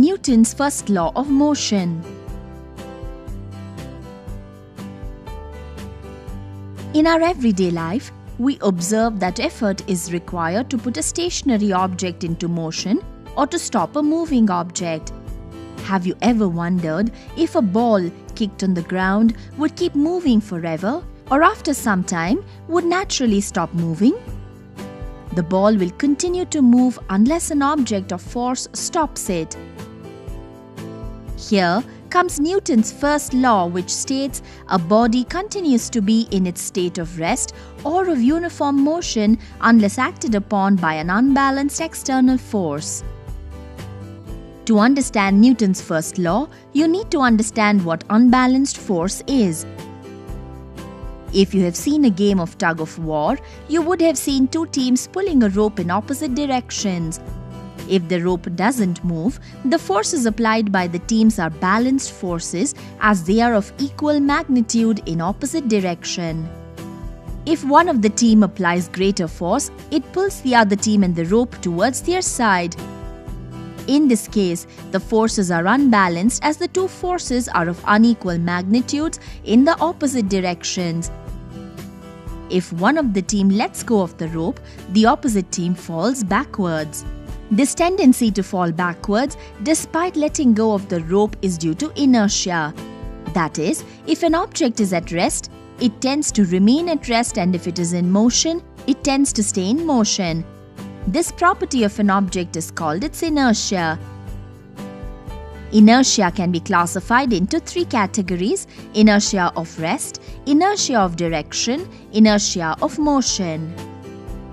Newton's first law of motion. In our everyday life, we observe that effort is required to put a stationary object into motion or to stop a moving object. Have you ever wondered if a ball kicked on the ground would keep moving forever, or after some time would naturally stop moving? The ball will continue to move unless an object of force stops it. Here comes Newton's first law, which states a body continues to be in its state of rest or of uniform motion unless acted upon by an unbalanced external force. To understand Newton's first law, you need to understand what unbalanced force is. If you have seen a game of tug of war, you would have seen two teams pulling a rope in opposite directions. If the rope doesn't move, the forces applied by the teams are balanced forces as they are of equal magnitude in opposite direction. If one of the team applies greater force, it pulls the other team and the rope towards their side. In this case, the forces are unbalanced as the two forces are of unequal magnitudes in the opposite directions. If one of the team lets go of the rope, the opposite team falls backwards. This tendency to fall backwards despite letting go of the rope is due to inertia. That is, if an object is at rest, it tends to remain at rest, and if it is in motion, it tends to stay in motion. This property of an object is called its inertia. Inertia can be classified into three categories: inertia of rest, inertia of direction, inertia of motion.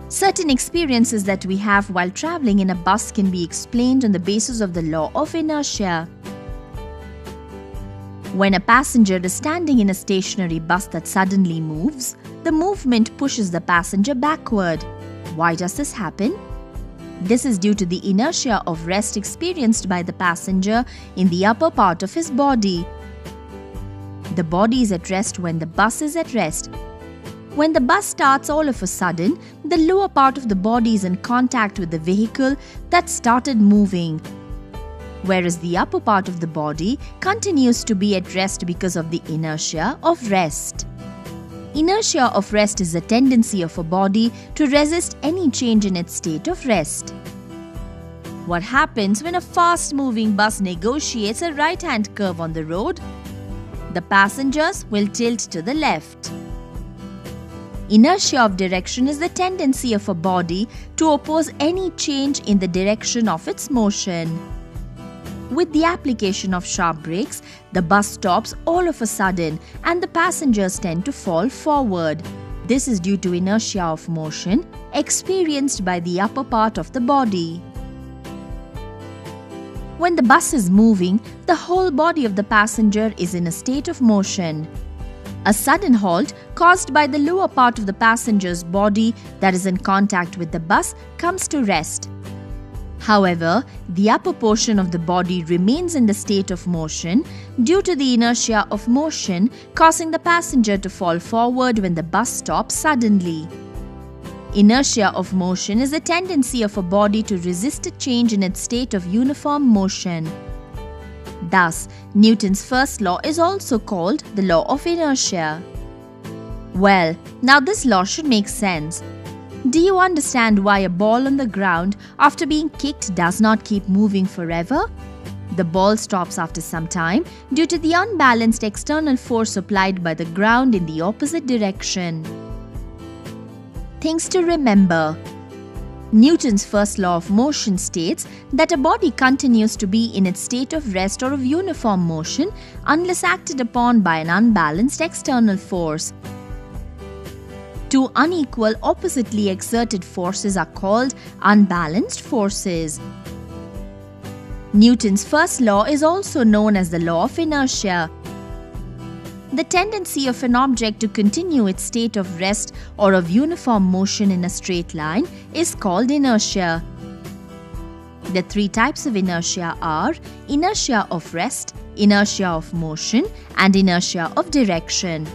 Certain experiences that we have while traveling in a bus can be explained on the basis of the law of inertia. When a passenger is standing in a stationary bus that suddenly moves, the movement pushes the passenger backward. Why does this happen? This is due to the inertia of rest experienced by the passenger in the upper part of his body. The body is at rest when the bus is at rest. When the bus starts, all of a sudden, the lower part of the body is in contact with the vehicle that started moving, whereas the upper part of the body continues to be at rest because of the inertia of rest. Inertia of rest is the tendency of a body to resist any change in its state of rest. What happens when a fast-moving bus negotiates a right-hand curve on the road? The passengers will tilt to the left. Inertia of direction is the tendency of a body to oppose any change in the direction of its motion. With the application of sharp brakes, the bus stops all of a sudden and the passengers tend to fall forward. This is due to inertia of motion experienced by the upper part of the body. When the bus is moving, the whole body of the passenger is in a state of motion. A sudden halt caused by the lower part of the passenger's body that is in contact with the bus comes to rest. However, the upper portion of the body remains in the state of motion due to the inertia of motion, causing the passenger to fall forward when the bus stops suddenly. Inertia of motion is the tendency of a body to resist a change in its state of uniform motion. Thus, Newton's first law is also called the law of inertia. Well, now this law should make sense. Do you understand why a ball on the ground after being kicked does not keep moving forever? The ball stops after some time due to the unbalanced external force applied by the ground in the opposite direction. Things to remember. Newton's first law of motion states that a body continues to be in its state of rest or of uniform motion unless acted upon by an unbalanced external force. Two unequal, oppositely exerted forces are called unbalanced forces. Newton's first law is also known as the law of inertia. The tendency of an object to continue its state of rest or of uniform motion in a straight line is called inertia. The three types of inertia are inertia of rest, inertia of motion, and inertia of direction.